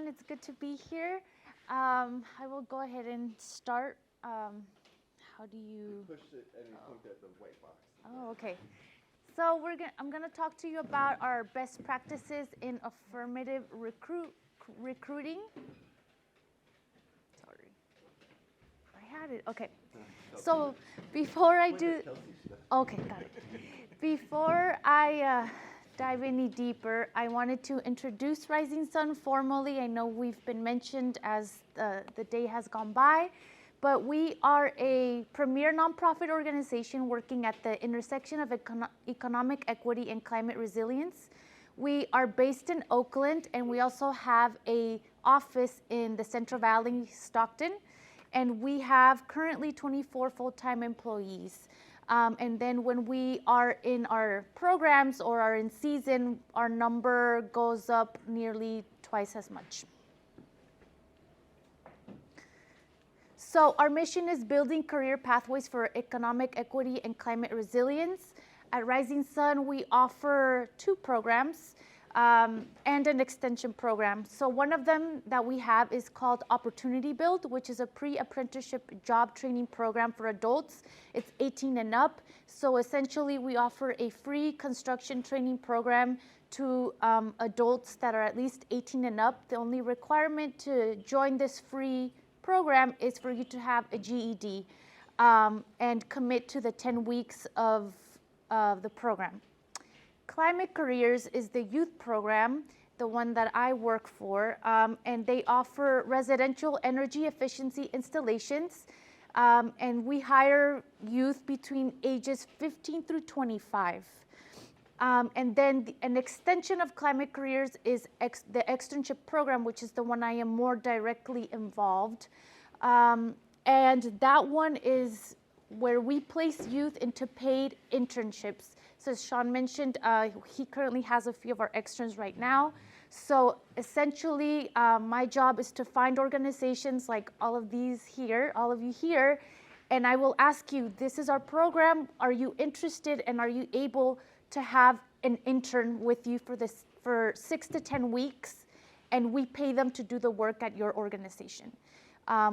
It's good to be here. I will go ahead and start. How do you? Push it and you point at the white box. Oh, okay. So I'm gonna talk to you about our best practices in affirmative recruiting. Sorry, I had it. Okay. So before I do, okay, got it. Before I dive any deeper, I wanted to introduce Rising Sun formally. I know we've been mentioned as the day has gone by, but we are a premier nonprofit organization working at the intersection of economic equity and climate resilience. We are based in Oakland, and we also have an office in the Central Valley, Stockton, and we have currently 24 full-time employees. And then when we are in our programs or are in season, our number goes up nearly twice as much. So our mission is building career pathways for economic equity and climate resilience. At Rising Sun, we offer 2 programs and an extension program. So one of them that we have is called Opportunity Build, which is a pre-apprenticeship job training program for adults. It's 18 and up. So essentially, we offer a free construction training program to adults that are at least 18 and up. The only requirement to join this free program is for you to have a GED and commit to the 10 weeks of the program. Climate Careers is the youth program, the one that I work for, and they offer residential energy efficiency installations, and we hire youth between ages 15 through 25. And then an extension of Climate Careers is the externship program, which is the one I am more directly involved. And that one is where we place youth into paid internships. So as Sean mentioned, he currently has a few of our externs right now. So essentially, my job is to find organizations like all of you here, and I will ask you, this is our program, are you interested and are you able to have an intern with you for 6 to 10 weeks, and we pay them to do the work at your organization.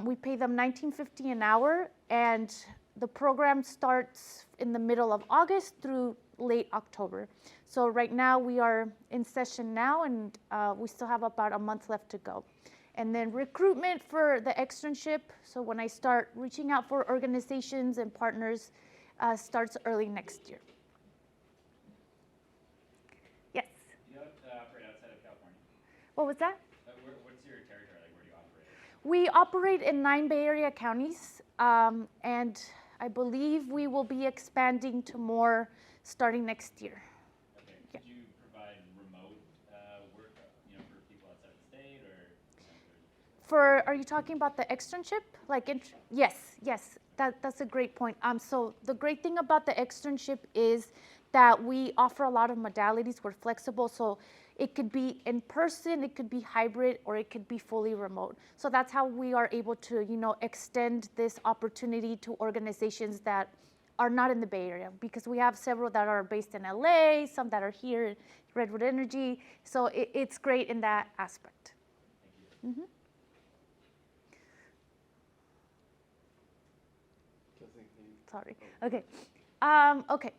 We pay them $19.50 an hour, and the program starts in the middle of August through late October. So right now we are in session now, and we still have about a month left to go. And then recruitment for the externship, so when I start reaching out for organizations and partners, starts early next year. Yes? You operate outside of California? What was that? What's your territory? Like, where do you operate? We operate in 9 Bay Area counties, and I believe we will be expanding to more starting next year. Okay. Yeah. Could you provide remote work, for people outside of the state, or? Are you talking about the externship? Yes, that's a great point. So the great thing about the externship is that we offer a lot of modalities. We're flexible, so it could be in person, it could be hybrid, or it could be fully remote. So that's how we are able to, extend this opportunity to organizations that are not in the Bay Area, because we have several that are based in LA, some that are here, Redwood Energy. So it's great in that aspect. Thank you. Mm-hmm. Sorry. Okay. Okay.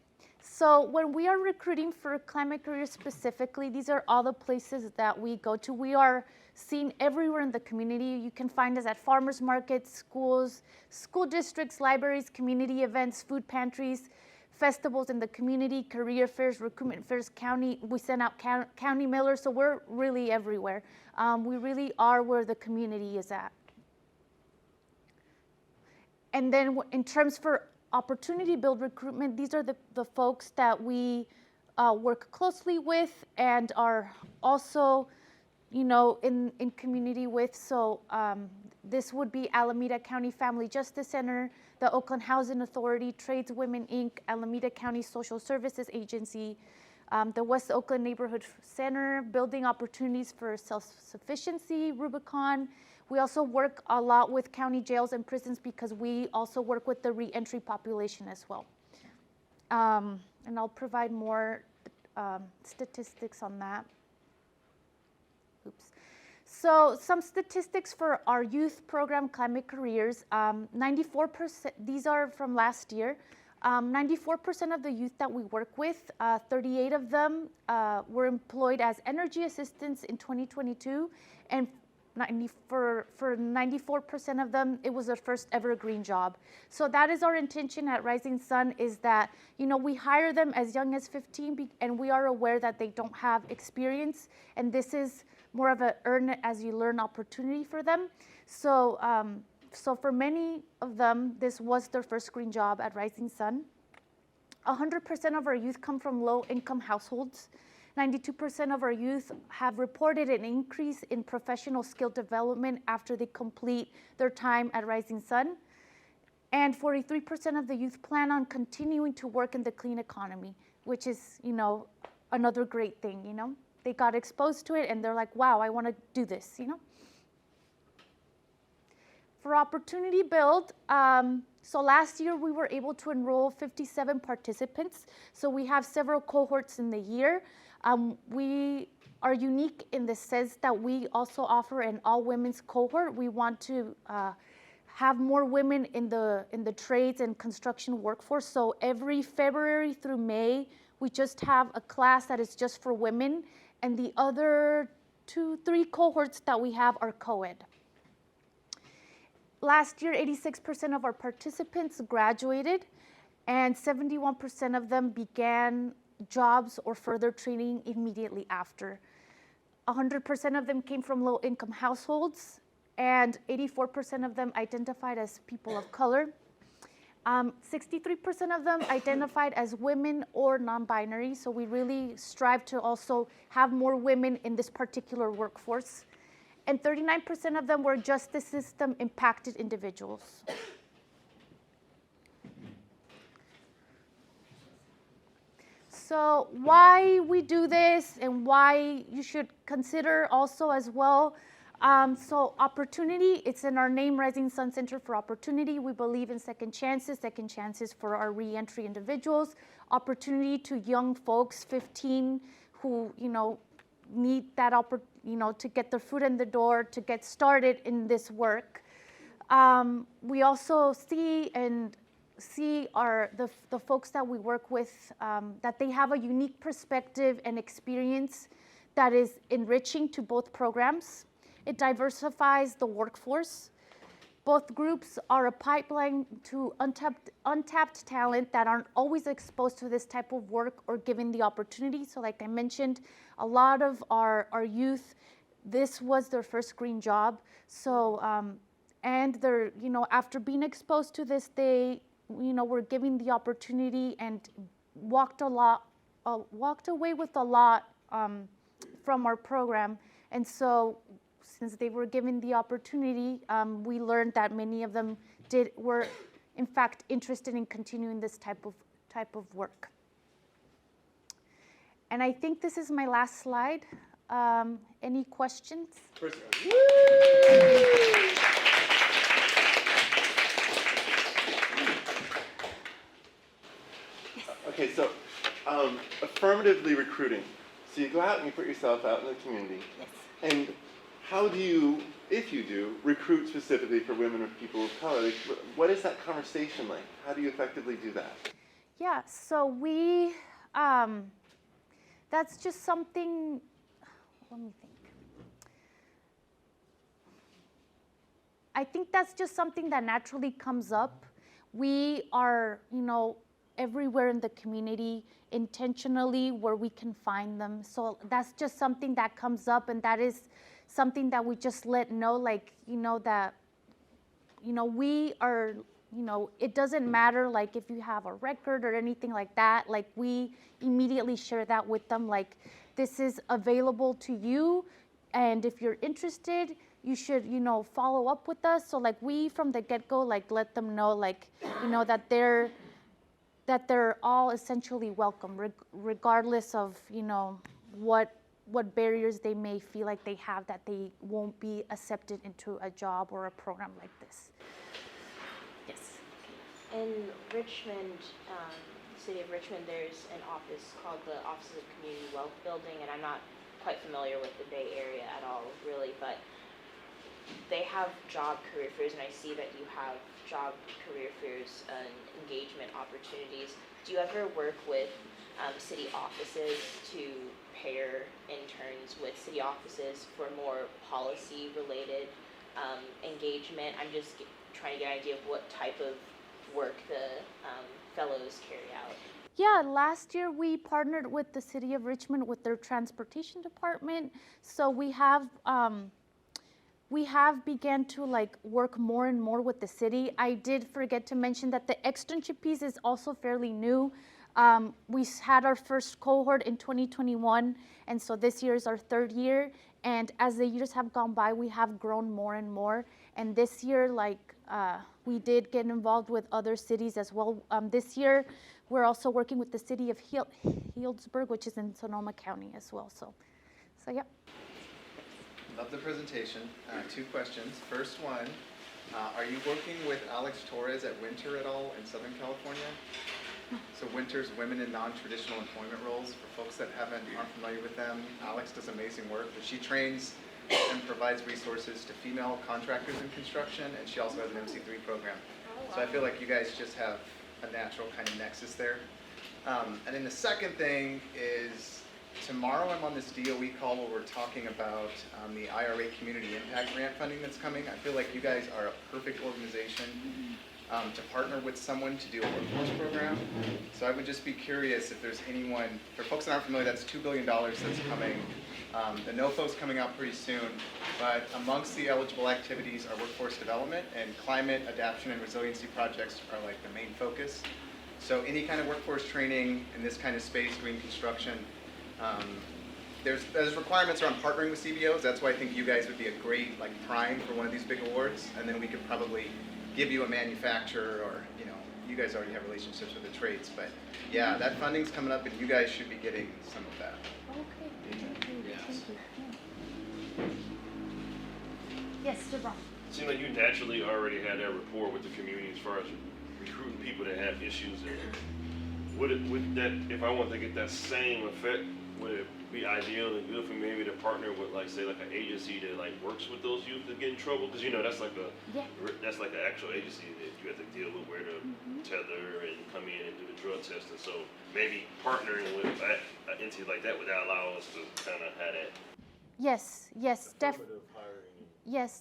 So when we are recruiting for Climate Careers specifically, these are all the places that we go to. We are seen everywhere in the community. You can find us at farmers markets, schools, school districts, libraries, community events, food pantries, festivals in the community, career fairs, recruitment fairs, county. We send out county mailers, so we're really everywhere. We really are where the community is at. And then in terms for Opportunity Build recruitment, these are the folks that we work closely with and are also, in community with. So this would be Alameda County Family Justice Center, the Oakland Housing Authority, Tradeswomen Inc., Alameda County Social Services Agency, the West Oakland Neighborhood Center, Building Opportunities for Self-Sufficiency, Rubicon. We also work a lot with county jails and prisons because we also work with the reentry population as well. And I'll provide more statistics on that. Oops. So some statistics for our youth program, Climate Careers, 94%, these are from last year, 94% of the youth that we work with, 38 of them were employed as energy assistants in 2022, and for 94% of them, it was their first ever green job. So that is our intention at Rising Sun, is that, we hire them as young as 15, and we are aware that they don't have experience, and this is more of a earn it as you learn opportunity for them. So, so for many of them, this was their first green job at Rising Sun. 100% of our youth come from low-income households. 92% of our youth have reported an increase in professional skill development after they complete their time at Rising Sun. And 43% of the youth plan on continuing to work in the clean economy, which is, another great thing, They got exposed to it and they're like, wow, I want to do this, For Opportunity Build, so last year we were able to enroll 57 participants. So we have several cohorts in the year. We are unique in the sense that we also offer an all-women's cohort. We want to have more women in the trades and construction workforce. So every February through May, we just have a class that is just for women, and the other 2-3 cohorts that we have are co-ed. Last year, 86% of our participants graduated, and 71% of them began jobs or further training immediately after. 100% of them came from low-income households, and 84% of them identified as people of color. 63% of them identified as women or non-binary, so we really strive to also have more women in this particular workforce. And 39% of them were justice system impacted individuals. So why we do this and why you should consider also as well. So opportunity, it's in our name, Rising Sun Center for Opportunity. We believe in second chances for our reentry individuals, opportunity to young folks, 15, who, need that to get their foot in the door, to get started in this work. We also see the folks that we work with, that they have a unique perspective and experience that is enriching to both programs. It diversifies the workforce. Both groups are a pipeline to untapped talent that aren't always exposed to this type of work or given the opportunity. So like I mentioned, a lot of our youth, this was their first green job. So, and they're, after being exposed to this, they, were given the opportunity and walked away with a lot from our program. And so, since they were given the opportunity, we learned that many of them were in fact interested in continuing this type of work. And I think this is my last slide. Any questions? Okay, so affirmatively recruiting. So you go out and you put yourself out in the community. Yes. And how do you, if you do, recruit specifically for women or people of color? Like, what is that conversation like? How do you effectively do that? Yeah, so we, that's just something, let me think. I think that's just something that naturally comes up. We are, everywhere in the community intentionally where we can find them. So that's just something that comes up, and that is something that we just let know, like, that, we are, it doesn't matter, like, if you have a record or anything like that, like, we immediately share that with them, like, this is available to you, and if you're interested, you should, follow up with us. So, like, we, from the get-go, like, let them know, like, that they're all essentially welcome, regardless of, what barriers they may feel like they have, that they won't be accepted into a job or a program like this. Yes. In Richmond, city of Richmond, there's an office called the Office of Community Wealth Building, and I'm not quite familiar with the Bay Area at all, really, but they have job career fairs, and I see that you have job career fairs and engagement opportunities. Do you ever work with city offices to pair interns with city offices for more policy-related engagement? I'm just trying to get an idea of what type of work the fellows carry out. Yeah, last year we partnered with the city of Richmond with their transportation department. So we have began to like work more and more with the city. I did forget to mention that the externship piece is also fairly new. We had our first cohort in 2021, and so this year is our third year. And as the years have gone by, we have grown more and more. And this year, we did get involved with other cities as well. This year, we're also working with the city of Healdsburg, which is in Sonoma County as well. So yeah. Love the presentation. 2 questions. First one, are you working with Alex Torres at Winter at all in Southern California? So Winter's Women in Non-Traditional Employment Roles. For folks that aren't familiar with them, Alex does amazing work. But she trains and provides resources to female contractors in construction, and she also has an MC3 program. So I feel like you guys just have a natural kind of nexus there. And then the second thing is, tomorrow I'm on this DOE call where we're talking about the IRA Community Impact Grant funding that's coming. I feel like you guys are a perfect organization to partner with someone to do a workforce program. So I would just be curious if there's anyone, for folks that aren't familiar, that's $2 billion that's coming. The NOFO's coming out pretty soon, but amongst the eligible activities are workforce development, and climate adaptation and resiliency projects are like the main focus. So any kind of workforce training in this kind of space, green construction, there's requirements around partnering with CBOs. That's why I think you guys would be a great prime for one of these big awards, and then we could probably give you a manufacturer, or you guys already have relationships with the trades. But yeah, that funding's coming up, and you guys should be getting some of that. Okay. Thank you. Yes. Thank you. Yes, Devon. It seemed like you naturally already had that rapport with the community as far as recruiting people that have issues. And would that, if I want to get that same effect, would it be ideal and good for me maybe to partner with say an agency that works with those youth that get in trouble? Because that's that's like an actual agency that you have to deal with, where to tether and come in and do the drug testing. So maybe partnering with an entity like that would allow us to kind of have that. Yes, yes,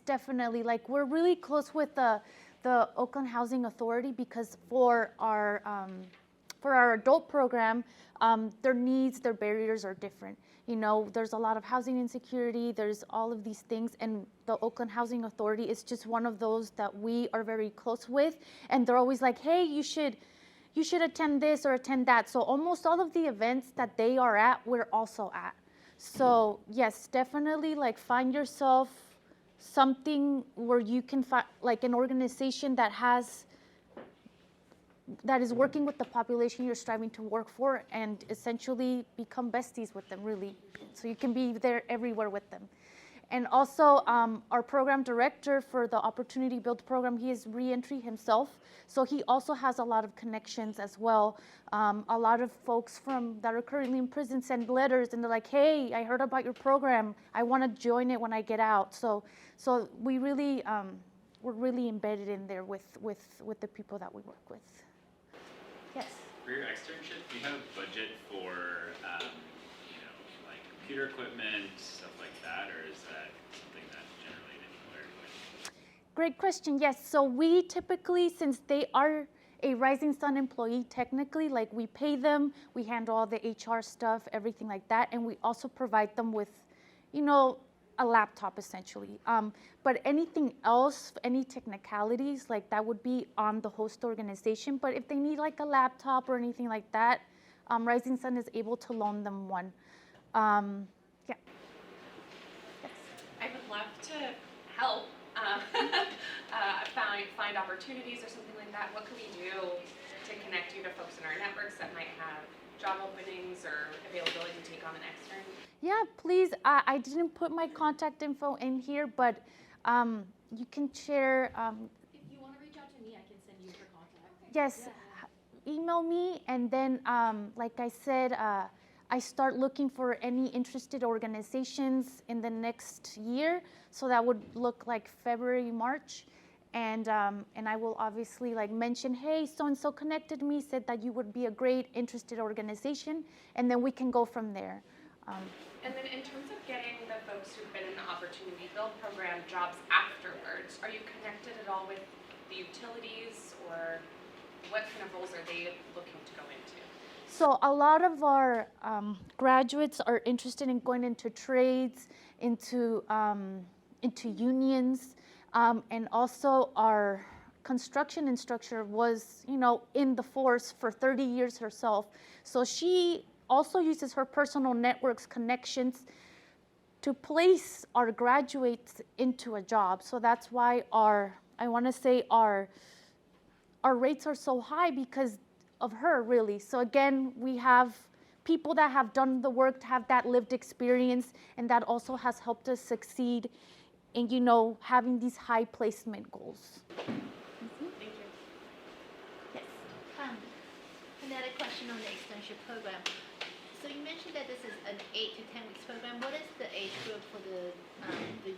definitely. We're really close with the Oakland Housing Authority, because for our adult program, their needs, their barriers are different. There's a lot of housing insecurity, there's all of these things, and the Oakland Housing Authority is just one of those that we are very close with, and they're always like, hey, you should attend this or attend that. So almost all of the events that they are at, we're also at. So yes, definitely find yourself something where you can find an organization that is working with the population you're striving to work for, and essentially become besties with them, really. So you can be there everywhere with them. And also, our program director for the Opportunity Build program, he is reentry himself. So he also has a lot of connections as well. A lot of folks that are currently in prison send letters, and they're like, hey, I heard about your program. I want to join it when I get out. So we really, we're really embedded in there with the people that we work with. Yes. For your externship, do you have a budget for, computer equipment, stuff like that, or is that something that's generally anywhere? Great question. Yes. So we typically, since they are a Rising Sun employee, technically, we pay them, we handle all the HR stuff, everything like that, and we also provide them with, a laptop essentially. But anything else, any technicalities, that would be on the host organization. But if they need a laptop or anything like that, Rising Sun is able to loan them one. Yeah. Yes. I would love to help find opportunities or something like that. What can we do to connect you to folks in our networks that might have job openings or availability to take on an extern? Yeah, please. I didn't put my contact info in here, but you can share. If you want to reach out to me, I can send you her contact. Yes, email me, and then, like I said, I start looking for any interested organizations in the next year. So that would look like February, March. And I will obviously like mention, hey, so-and-so connected me, said that you would be a great interested organization, and then we can go from there. And then in terms of getting the folks who've been in the Opportunity Build program jobs afterwards, are you connected at all with the utilities, or what kind of roles are they looking to go into? So a lot of our graduates are interested in going into trades, into unions, and also our construction instructor was, in the force for 30 years herself. So she also uses her personal networks connections to place our graduates into a job. So that's why our rates are so high because of her, really. So again, we have people that have done the work, to have that lived experience, and that also has helped us succeed in, having these high placement goals. Thank you. Yes. Another question on the externship program. So you mentioned that this is an 8 to 10 weeks program. What is the age group for the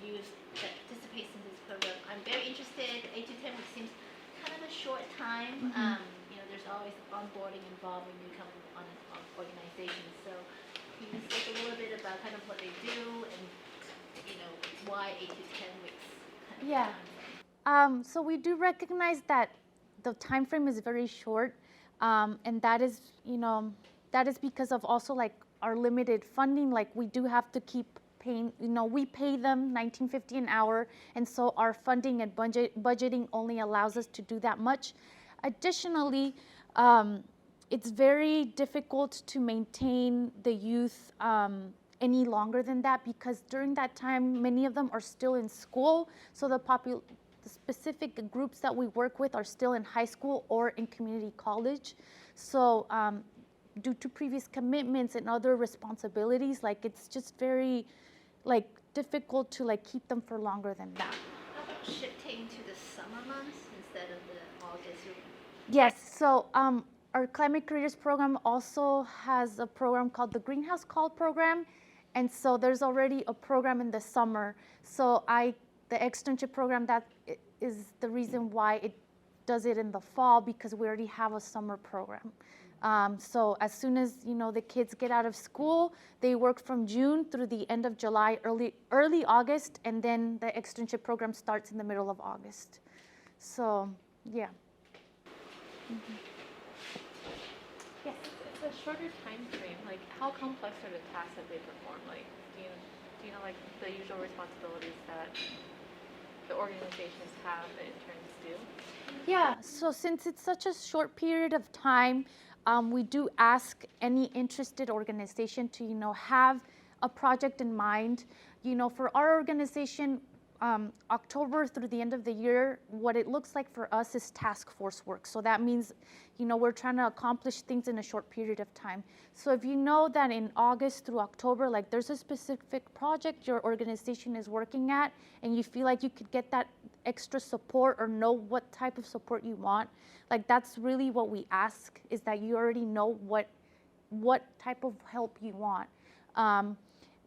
youth that participates in this program? I'm very interested. 8 to 10 weeks seems kind of a short time. There's always onboarding involved when you come on an organization. So can you speak a little bit about kind of what they do and why 8 to 10 weeks? Yeah. So we do recognize that the time frame is very short, and that is because of also like our limited funding. Like we do have to keep paying. We pay them $19.50 an hour, and so our funding and budgeting only allows us to do that much. Additionally, it's very difficult to maintain the youth any longer than that, because during that time, many of them are still in school. So the specific groups that we work with are still in high school or in community college. So due to previous commitments and other responsibilities, like it's just very difficult to keep them for longer than that. How about shifting to the summer months instead of the August? Yes, so our Climate Careers program also has a program called the Greenhouse Call program, and so there's already a program in the summer. So the externship program, that is the reason why it does it in the fall, because we already have a summer program. So as soon as the kids get out of school, they work from June through the end of July, early August, and then the externship program starts in the middle of August. So yeah. Yes. It's a shorter time frame. Like, how complex are the tasks that they perform? Like, do you know like the usual responsibilities that the organizations have that interns do? Yeah. So since it's such a short period of time, we do ask any interested organization to have a project in mind. For our organization, October through the end of the year, what it looks like for us is task force work. So that means, we're trying to accomplish things in a short period of time. So if you know that in August through October, there's a specific project your organization is working at, and you feel like you could get that extra support or know what type of support you want, that's really what we ask, is that you already know what type of help you want.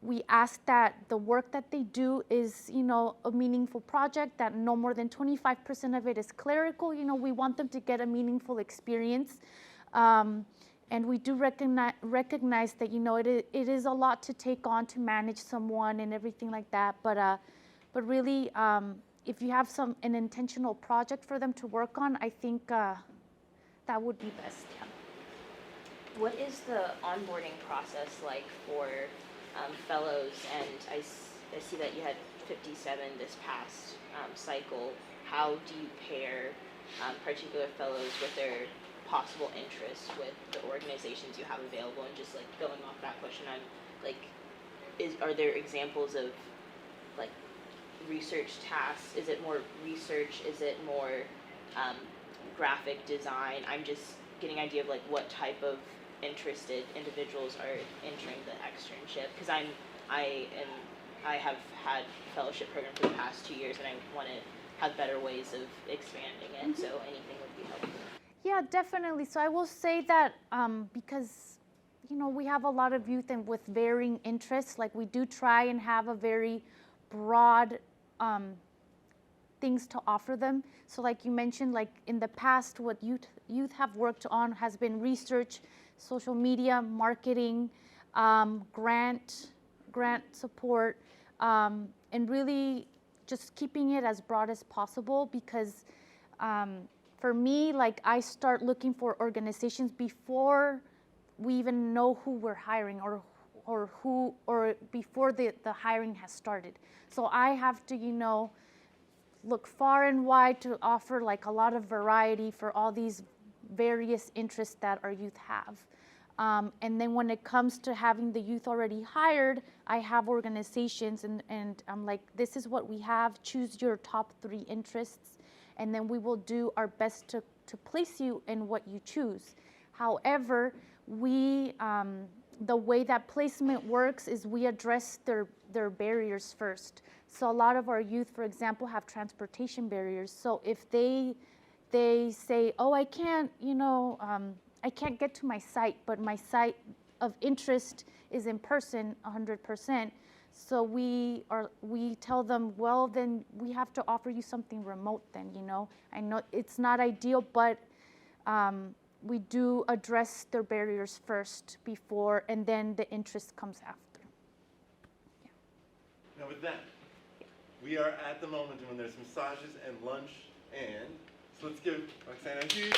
We ask that the work that they do is, a meaningful project, that no more than 25% of it is clerical. We want them to get a meaningful experience. And we do recognize that, it is a lot to take on to manage someone and everything like that. But really, if you have an intentional project for them to work on, I think that would be best. Yeah. What is the onboarding process like for fellows? And I see that you had 57 this past cycle. How do you pair particular fellows with their possible interests with the organizations you have available? And just going off that question, are there examples of research tasks? Is it more research? Is it more graphic design? I'm just getting an idea of what type of interested individuals are entering the externship, because I have had fellowship program for the past 2 years, and I want to have better ways of expanding it. So anything would be helpful. Yeah, definitely. So I will say that because we have a lot of youth and with varying interests. Like we do try and have a very broad things to offer them. So like you mentioned, like in the past, what youth have worked on has been research, social media, marketing, grant support, and really just keeping it as broad as possible because for me, like I start looking for organizations before we even know who we're hiring or before the hiring has started. So I have to, look far and wide to offer like a lot of variety for all these various interests that our youth have. And then when it comes to having the youth already hired, I have organizations and I'm like, this is what we have, choose your top 3 interests, and then we will do our best to place you in what you choose. However, the way that placement works is we address their barriers first. So a lot of our youth, for example, have transportation barriers. So if they say, oh, I can't get to my site, but my site of interest is in person 100%. So we tell them, well, then we have to offer you something remote then, I know it's not ideal, but we do address their barriers first before, and then the interest comes after. Now with that, we are at the moment when there's massages and lunch, and so let's give Roxana a huge